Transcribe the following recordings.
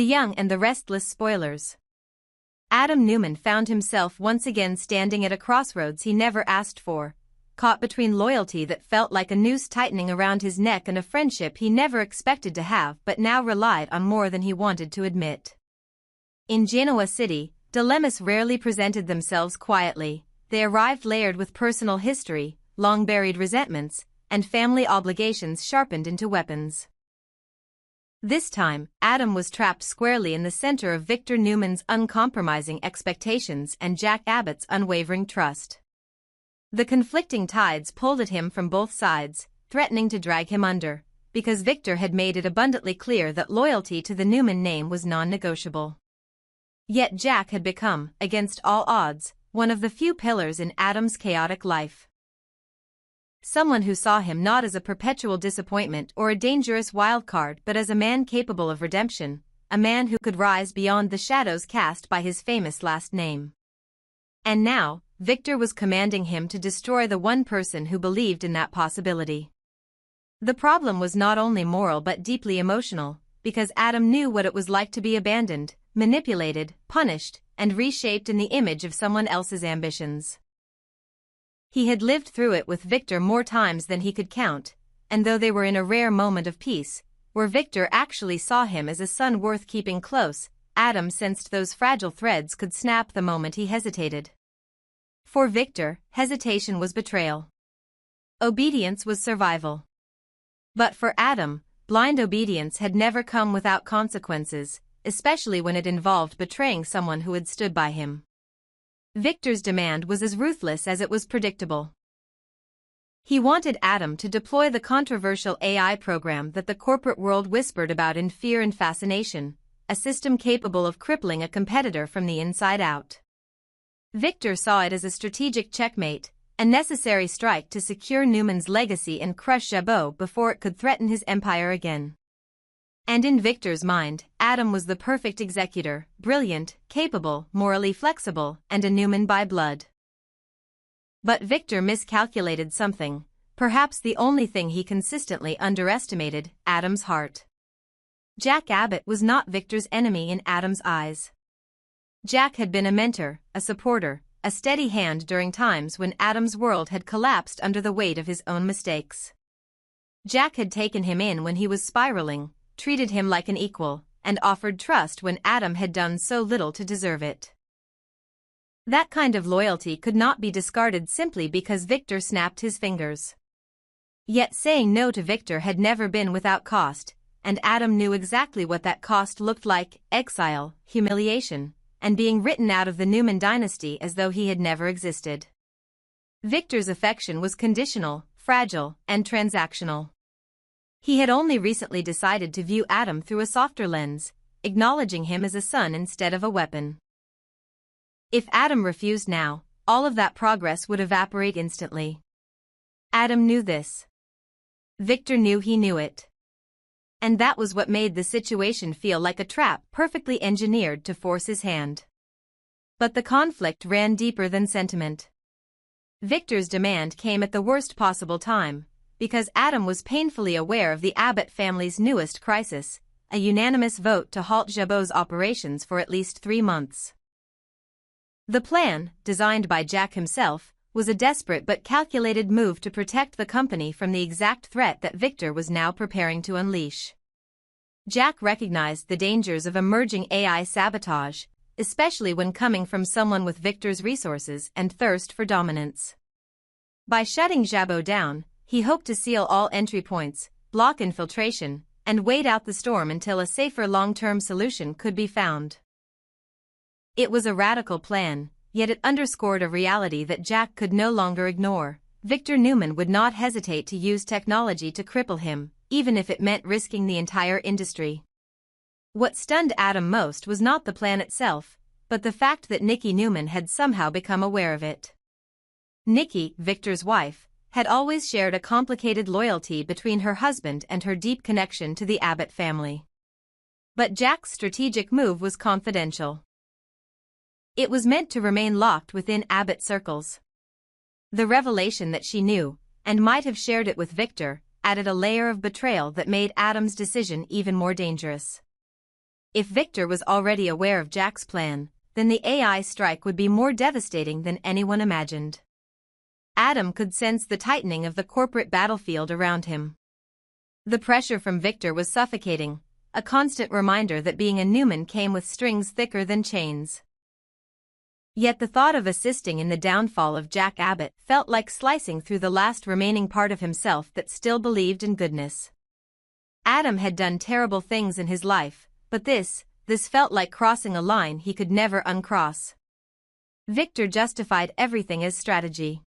The Young and the Restless Spoilers. Adam Newman found himself once again standing at a crossroads he never asked for, caught between loyalty that felt like a noose tightening around his neck and a friendship he never expected to have but now relied on more than he wanted to admit. In Genoa City, dilemmas rarely presented themselves quietly. They arrived layered with personal history, long-buried resentments, and family obligations sharpened into weapons. This time, Adam was trapped squarely in the center of Victor Newman's uncompromising expectations and Jack Abbott's unwavering trust. The conflicting tides pulled at him from both sides, threatening to drag him under, because Victor had made it abundantly clear that loyalty to the Newman name was non-negotiable. Yet Jack had become, against all odds, one of the few pillars in Adam's chaotic life. Someone who saw him not as a perpetual disappointment or a dangerous wild card but as a man capable of redemption, a man who could rise beyond the shadows cast by his famous last name. And now, Victor was commanding him to destroy the one person who believed in that possibility. The problem was not only moral but deeply emotional, because Adam knew what it was like to be abandoned, manipulated, punished, and reshaped in the image of someone else's ambitions. He had lived through it with Victor more times than he could count, and though they were in a rare moment of peace, where Victor actually saw him as a son worth keeping close, Adam sensed those fragile threads could snap the moment he hesitated. For Victor, hesitation was betrayal. Obedience was survival. But for Adam, blind obedience had never come without consequences, especially when it involved betraying someone who had stood by him. Victor's demand was as ruthless as it was predictable. He wanted Adam to deploy the controversial AI program that the corporate world whispered about in Fear and Fascination, a system capable of crippling a competitor from the inside out. Victor saw it as a strategic checkmate, a necessary strike to secure Newman's legacy and crush Jabot before it could threaten his empire again. And in Victor's mind, Adam was the perfect executor, brilliant, capable, morally flexible, and a Newman by blood. But Victor miscalculated something, perhaps the only thing he consistently underestimated: Adam's heart. Jack Abbott was not Victor's enemy in Adam's eyes. Jack had been a mentor, a supporter, a steady hand during times when Adam's world had collapsed under the weight of his own mistakes. Jack had taken him in when he was spiraling, treated him like an equal, and offered trust when Adam had done so little to deserve it. That kind of loyalty could not be discarded simply because Victor snapped his fingers. Yet saying no to Victor had never been without cost, and Adam knew exactly what that cost looked like: exile, humiliation, and being written out of the Newman dynasty as though he had never existed. Victor's affection was conditional, fragile, and transactional. He had only recently decided to view Adam through a softer lens, acknowledging him as a son instead of a weapon. If Adam refused now, all of that progress would evaporate instantly. Adam knew this. Victor knew he knew it. And that was what made the situation feel like a trap perfectly engineered to force his hand. But the conflict ran deeper than sentiment. Victor's demand came at the worst possible time, because Adam was painfully aware of the Abbott family's newest crisis, a unanimous vote to halt Jabot's operations for at least 3 months. The plan, designed by Jack himself, was a desperate but calculated move to protect the company from the exact threat that Victor was now preparing to unleash. Jack recognized the dangers of emerging AI sabotage, especially when coming from someone with Victor's resources and thirst for dominance. By shutting Jabot down, he hoped to seal all entry points, block infiltration, and wait out the storm until a safer long-term solution could be found. It was a radical plan, yet it underscored a reality that Jack could no longer ignore. Victor Newman would not hesitate to use technology to cripple him, even if it meant risking the entire industry. What stunned Adam most was not the plan itself, but the fact that Nikki Newman had somehow become aware of it. Nikki, Victor's wife, had always shared a complicated loyalty between her husband and her deep connection to the Abbott family. But Jack's strategic move was confidential. It was meant to remain locked within Abbott circles. The revelation that she knew, and might have shared it with Victor, added a layer of betrayal that made Adam's decision even more dangerous. If Victor was already aware of Jack's plan, then the AI strike would be more devastating than anyone imagined. Adam could sense the tightening of the corporate battlefield around him. The pressure from Victor was suffocating, a constant reminder that being a Newman came with strings thicker than chains. Yet the thought of assisting in the downfall of Jack Abbott felt like slicing through the last remaining part of himself that still believed in goodness. Adam had done terrible things in his life, but this felt like crossing a line he could never uncross. Victor justified everything as strategy.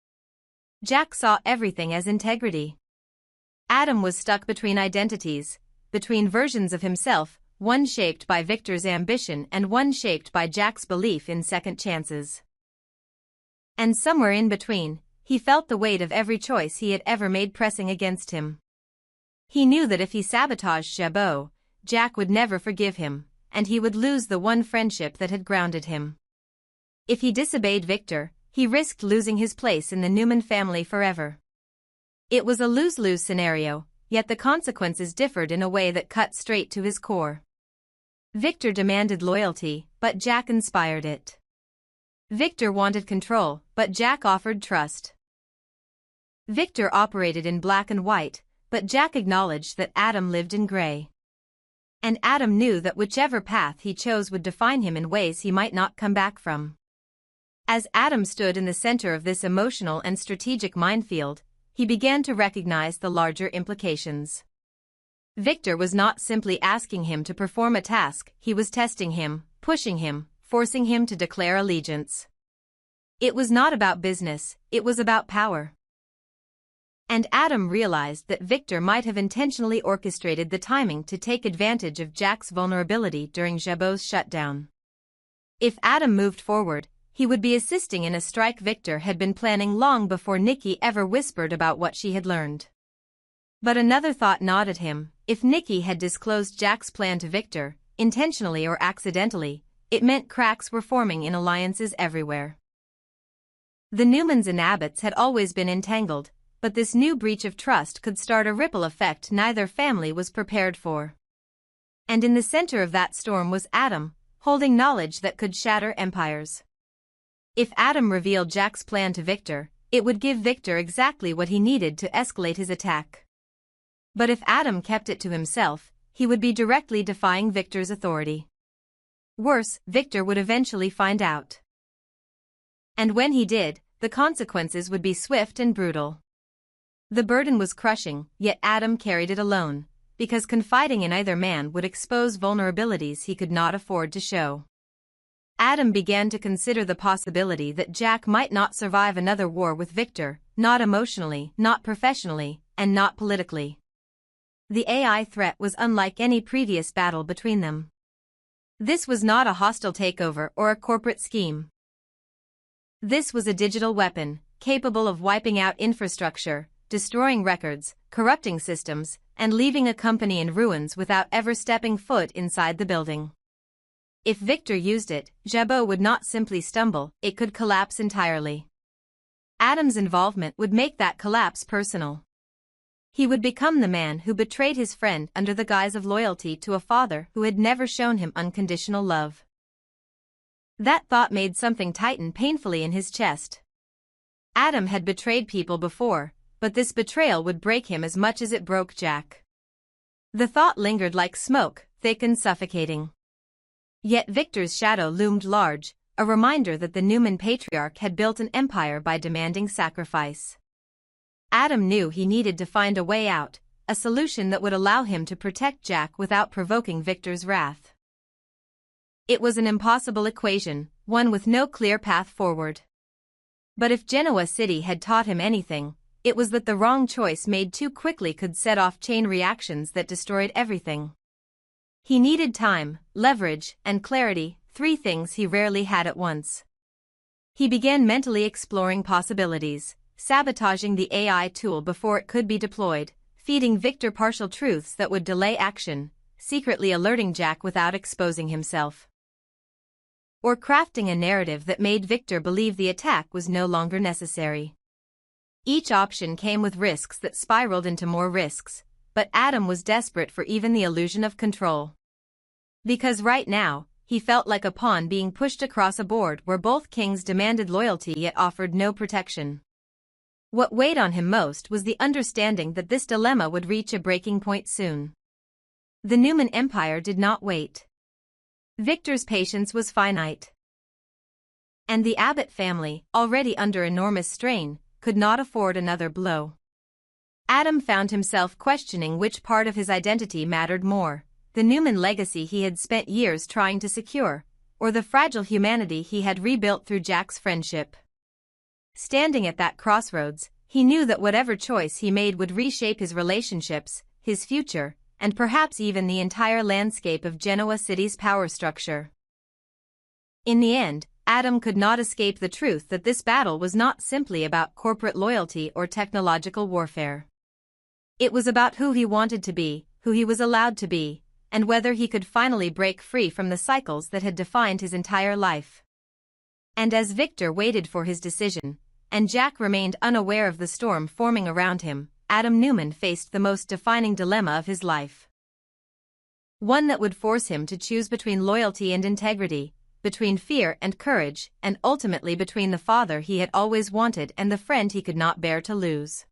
Jack saw everything as integrity. Adam was stuck between identities, between versions of himself, one shaped by Victor's ambition and one shaped by Jack's belief in second chances. And somewhere in between, he felt the weight of every choice he had ever made pressing against him. He knew that if he sabotaged Chabot, Jack would never forgive him, and he would lose the one friendship that had grounded him. If he disobeyed Victor, he risked losing his place in the Newman family forever. It was a lose-lose scenario, yet the consequences differed in a way that cut straight to his core. Victor demanded loyalty, but Jack inspired it. Victor wanted control, but Jack offered trust. Victor operated in black and white, but Jack acknowledged that Adam lived in gray. And Adam knew that whichever path he chose would define him in ways he might not come back from. As Adam stood in the center of this emotional and strategic minefield, he began to recognize the larger implications. Victor was not simply asking him to perform a task, he was testing him, pushing him, forcing him to declare allegiance. It was not about business, it was about power. And Adam realized that Victor might have intentionally orchestrated the timing to take advantage of Jack's vulnerability during Chabot's shutdown. If Adam moved forward, he would be assisting in a strike Victor had been planning long before Nikki ever whispered about what she had learned. But another thought gnawed at him: if Nikki had disclosed Jack's plan to Victor, intentionally or accidentally, it meant cracks were forming in alliances everywhere. The Newmans and Abbotts had always been entangled, but this new breach of trust could start a ripple effect neither family was prepared for. And in the center of that storm was Adam, holding knowledge that could shatter empires. If Adam revealed Jack's plan to Victor, it would give Victor exactly what he needed to escalate his attack. But if Adam kept it to himself, he would be directly defying Victor's authority. Worse, Victor would eventually find out. And when he did, the consequences would be swift and brutal. The burden was crushing, yet Adam carried it alone, because confiding in either man would expose vulnerabilities he could not afford to show. Adam began to consider the possibility that Jack might not survive another war with Victor, not emotionally, not professionally, and not politically. The AI threat was unlike any previous battle between them. This was not a hostile takeover or a corporate scheme. This was a digital weapon, capable of wiping out infrastructure, destroying records, corrupting systems, and leaving a company in ruins without ever stepping foot inside the building. If Victor used it, Chabot would not simply stumble, it could collapse entirely. Adam's involvement would make that collapse personal. He would become the man who betrayed his friend under the guise of loyalty to a father who had never shown him unconditional love. That thought made something tighten painfully in his chest. Adam had betrayed people before, but this betrayal would break him as much as it broke Jack. The thought lingered like smoke, thick and suffocating. Yet Victor's shadow loomed large, a reminder that the Newman patriarch had built an empire by demanding sacrifice. Adam knew he needed to find a way out, a solution that would allow him to protect Jack without provoking Victor's wrath. It was an impossible equation, one with no clear path forward. But if Genoa City had taught him anything, it was that the wrong choice made too quickly could set off chain reactions that destroyed everything. He needed time, leverage, and clarity, three things he rarely had at once. He began mentally exploring possibilities, sabotaging the AI tool before it could be deployed, feeding Victor partial truths that would delay action, secretly alerting Jack without exposing himself. Or crafting a narrative that made Victor believe the attack was no longer necessary. Each option came with risks that spiraled into more risks, but Adam was desperate for even the illusion of control. Because right now, he felt like a pawn being pushed across a board where both kings demanded loyalty yet offered no protection. What weighed on him most was the understanding that this dilemma would reach a breaking point soon. The Newman Empire did not wait. Victor's patience was finite. And the Abbott family, already under enormous strain, could not afford another blow. Adam found himself questioning which part of his identity mattered more, the Newman legacy he had spent years trying to secure, or the fragile humanity he had rebuilt through Jack's friendship. Standing at that crossroads, he knew that whatever choice he made would reshape his relationships, his future, and perhaps even the entire landscape of Genoa City's power structure. In the end, Adam could not escape the truth that this battle was not simply about corporate loyalty or technological warfare. It was about who he wanted to be, who he was allowed to be, and whether he could finally break free from the cycles that had defined his entire life. And as Victor waited for his decision, and Jack remained unaware of the storm forming around him, Adam Newman faced the most defining dilemma of his life. One that would force him to choose between loyalty and integrity, between fear and courage, and ultimately between the father he had always wanted and the friend he could not bear to lose.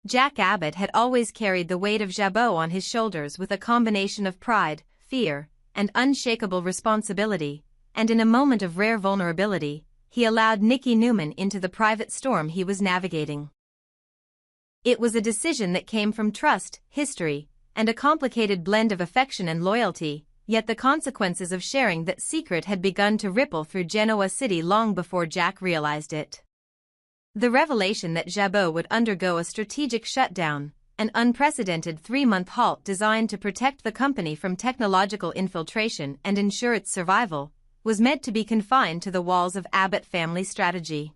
Jack Abbott had always carried the weight of Jabot on his shoulders with a combination of pride, fear, and unshakable responsibility, and in a moment of rare vulnerability, he allowed Nicky Newman into the private storm he was navigating. It was a decision that came from trust, history, and a complicated blend of affection and loyalty, yet the consequences of sharing that secret had begun to ripple through Genoa City long before Jack realized it. The revelation that Jabot would undergo a strategic shutdown, an unprecedented 3-month halt designed to protect the company from technological infiltration and ensure its survival, was meant to be confined to the walls of Abbott family strategy.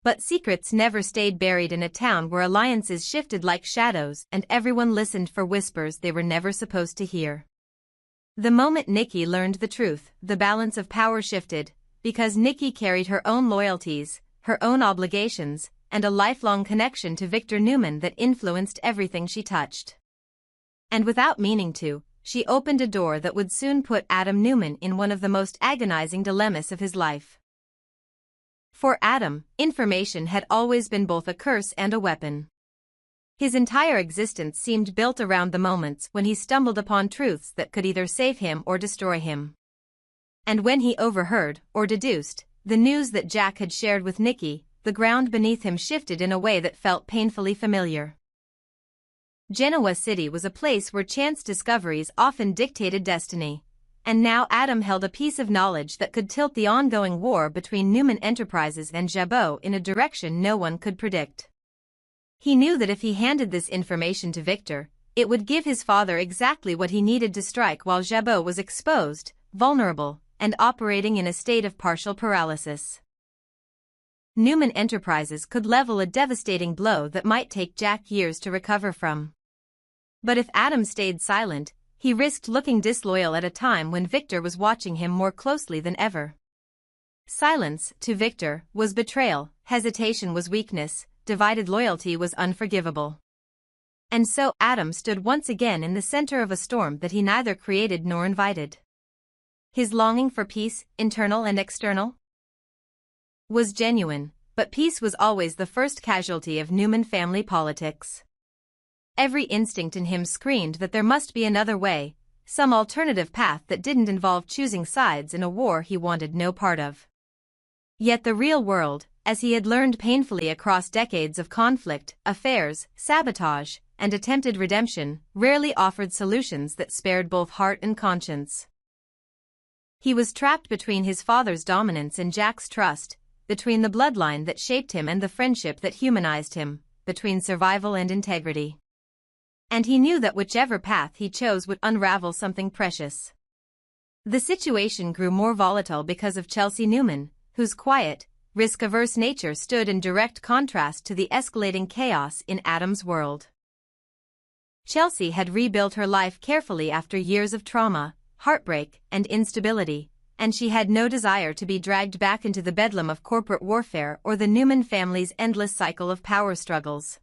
But secrets never stayed buried in a town where alliances shifted like shadows and everyone listened for whispers they were never supposed to hear. The moment Nicky learned the truth, the balance of power shifted, because Nicky carried her own loyalties, her own obligations, and a lifelong connection to Victor Newman that influenced everything she touched. And without meaning to, she opened a door that would soon put Adam Newman in one of the most agonizing dilemmas of his life. For Adam, information had always been both a curse and a weapon. His entire existence seemed built around the moments when he stumbled upon truths that could either save him or destroy him. And when he overheard, or deduced, the news that Jack had shared with Nicky, the ground beneath him shifted in a way that felt painfully familiar. Genoa City was a place where chance discoveries often dictated destiny, and now Adam held a piece of knowledge that could tilt the ongoing war between Newman Enterprises and Jabot in a direction no one could predict. He knew that if he handed this information to Victor, it would give his father exactly what he needed to strike while Jabot was exposed, vulnerable, and operating in a state of partial paralysis. Newman Enterprises could level a devastating blow that might take Jack years to recover from. But if Adam stayed silent, he risked looking disloyal at a time when Victor was watching him more closely than ever. Silence, to Victor, was betrayal, hesitation was weakness, divided loyalty was unforgivable. And so Adam stood once again in the center of a storm that he neither created nor invited. His longing for peace, internal and external, was genuine, but peace was always the first casualty of Newman family politics. Every instinct in him screamed that there must be another way, some alternative path that didn't involve choosing sides in a war he wanted no part of. Yet the real world, as he had learned painfully across decades of conflict, affairs, sabotage, and attempted redemption, rarely offered solutions that spared both heart and conscience. He was trapped between his father's dominance and Jack's trust, between the bloodline that shaped him and the friendship that humanized him, between survival and integrity. And he knew that whichever path he chose would unravel something precious. The situation grew more volatile because of Chelsea Newman, whose quiet, risk-averse nature stood in direct contrast to the escalating chaos in Adam's world. Chelsea had rebuilt her life carefully after years of trauma, heartbreak, and instability, and she had no desire to be dragged back into the bedlam of corporate warfare or the Newman family's endless cycle of power struggles.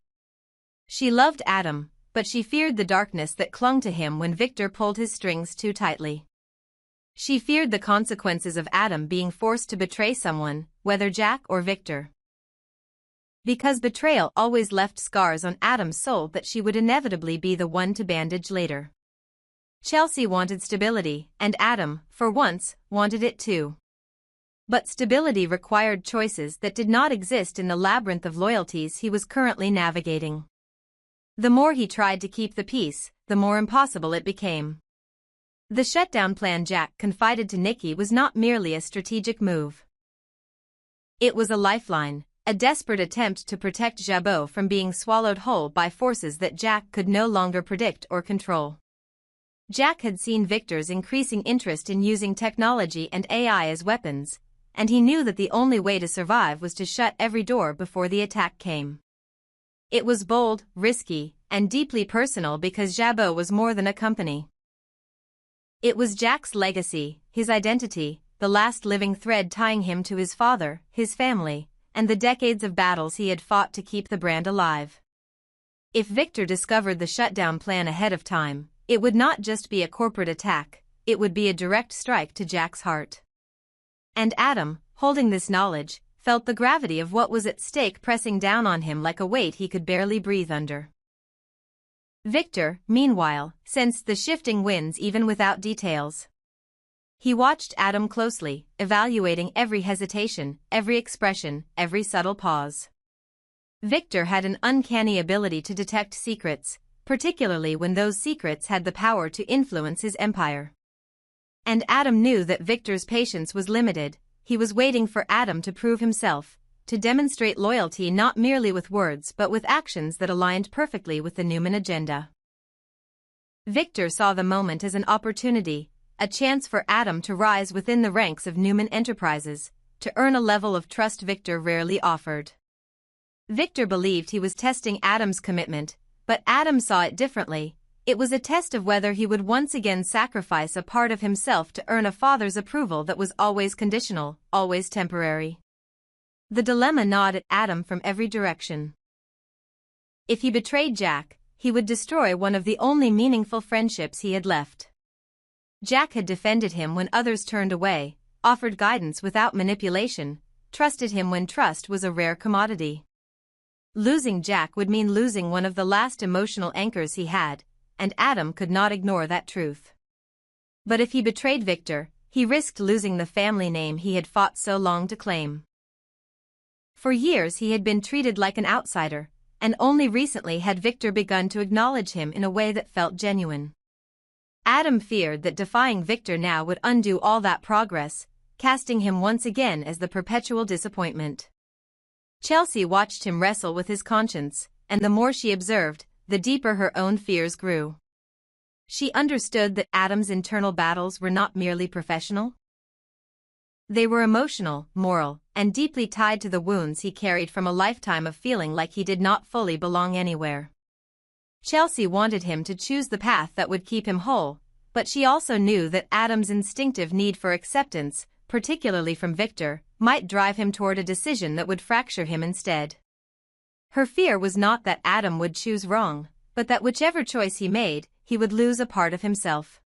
She loved Adam, but she feared the darkness that clung to him when Victor pulled his strings too tightly. She feared the consequences of Adam being forced to betray someone, whether Jack or Victor. Because betrayal always left scars on Adam's soul that she would inevitably be the one to bandage later. Chelsea wanted stability, and Adam, for once, wanted it too. But stability required choices that did not exist in the labyrinth of loyalties he was currently navigating. The more he tried to keep the peace, the more impossible it became. The shutdown plan Jack confided to Nikki was not merely a strategic move. It was a lifeline, a desperate attempt to protect Jabot from being swallowed whole by forces that Jack could no longer predict or control. Jack had seen Victor's increasing interest in using technology and AI as weapons, and he knew that the only way to survive was to shut every door before the attack came. It was bold, risky, and deeply personal because Jabot was more than a company. It was Jack's legacy, his identity, the last living thread tying him to his father, his family, and the decades of battles he had fought to keep the brand alive. If Victor discovered the shutdown plan ahead of time, it would not just be a corporate attack, it would be a direct strike to Jack's heart. And Adam, holding this knowledge, felt the gravity of what was at stake pressing down on him like a weight he could barely breathe under. Victor, meanwhile, sensed the shifting winds even without details. He watched Adam closely, evaluating every hesitation, every expression, every subtle pause. Victor had an uncanny ability to detect secrets, particularly when those secrets had the power to influence his empire. And Adam knew that Victor's patience was limited. He was waiting for Adam to prove himself, to demonstrate loyalty not merely with words but with actions that aligned perfectly with the Newman agenda. Victor saw the moment as an opportunity, a chance for Adam to rise within the ranks of Newman Enterprises, to earn a level of trust Victor rarely offered. Victor believed he was testing Adam's commitment, but Adam saw it differently. It was a test of whether he would once again sacrifice a part of himself to earn a father's approval that was always conditional, always temporary. The dilemma gnawed at Adam from every direction. If he betrayed Jack, he would destroy one of the only meaningful friendships he had left. Jack had defended him when others turned away, offered guidance without manipulation, trusted him when trust was a rare commodity. Losing Jack would mean losing one of the last emotional anchors he had, and Adam could not ignore that truth. But if he betrayed Victor, he risked losing the family name he had fought so long to claim. For years he had been treated like an outsider, and only recently had Victor begun to acknowledge him in a way that felt genuine. Adam feared that defying Victor now would undo all that progress, casting him once again as the perpetual disappointment. Chelsea watched him wrestle with his conscience, and the more she observed, the deeper her own fears grew. She understood that Adam's internal battles were not merely professional. They were emotional, moral, and deeply tied to the wounds he carried from a lifetime of feeling like he did not fully belong anywhere. Chelsea wanted him to choose the path that would keep him whole, but she also knew that Adam's instinctive need for acceptance, particularly from Victor, might drive him toward a decision that would fracture him instead. Her fear was not that Adam would choose wrong, but that whichever choice he made, he would lose a part of himself.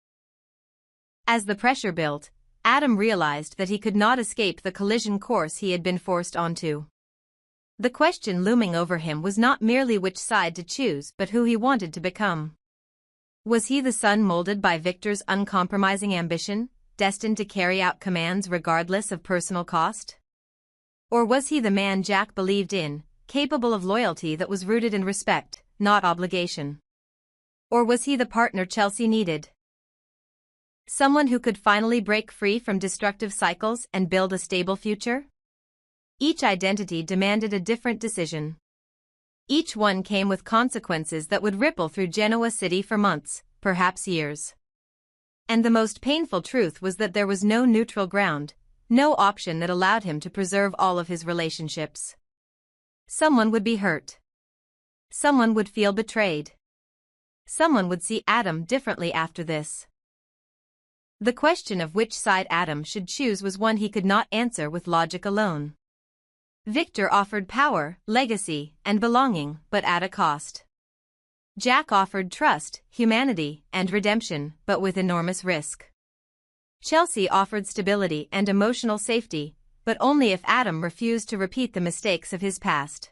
As the pressure built, Adam realized that he could not escape the collision course he had been forced onto. The question looming over him was not merely which side to choose but who he wanted to become. Was he the son molded by Victor's uncompromising ambition, destined to carry out commands regardless of personal cost? Or was he the man Jack believed in, capable of loyalty that was rooted in respect, not obligation? Or was he the partner Chelsea needed? Someone who could finally break free from destructive cycles and build a stable future? Each identity demanded a different decision. Each one came with consequences that would ripple through Genoa City for months, perhaps years. And the most painful truth was that there was no neutral ground, no option that allowed him to preserve all of his relationships. Someone would be hurt. Someone would feel betrayed. Someone would see Adam differently after this. The question of which side Adam should choose was one he could not answer with logic alone. Victor offered power, legacy, and belonging, but at a cost. Jack offered trust, humanity, and redemption, but with enormous risk. Chelsea offered stability and emotional safety, but only if Adam refused to repeat the mistakes of his past.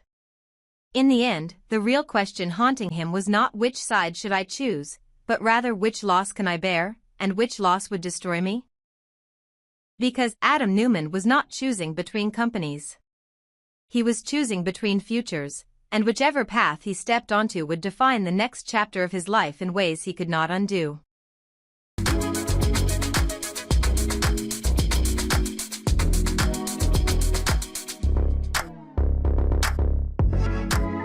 In the end, the real question haunting him was not which side should I choose, but rather which loss can I bear, and which loss would destroy me? Because Adam Newman was not choosing between companies. He was choosing between futures, and whichever path he stepped onto would define the next chapter of his life in ways he could not undo.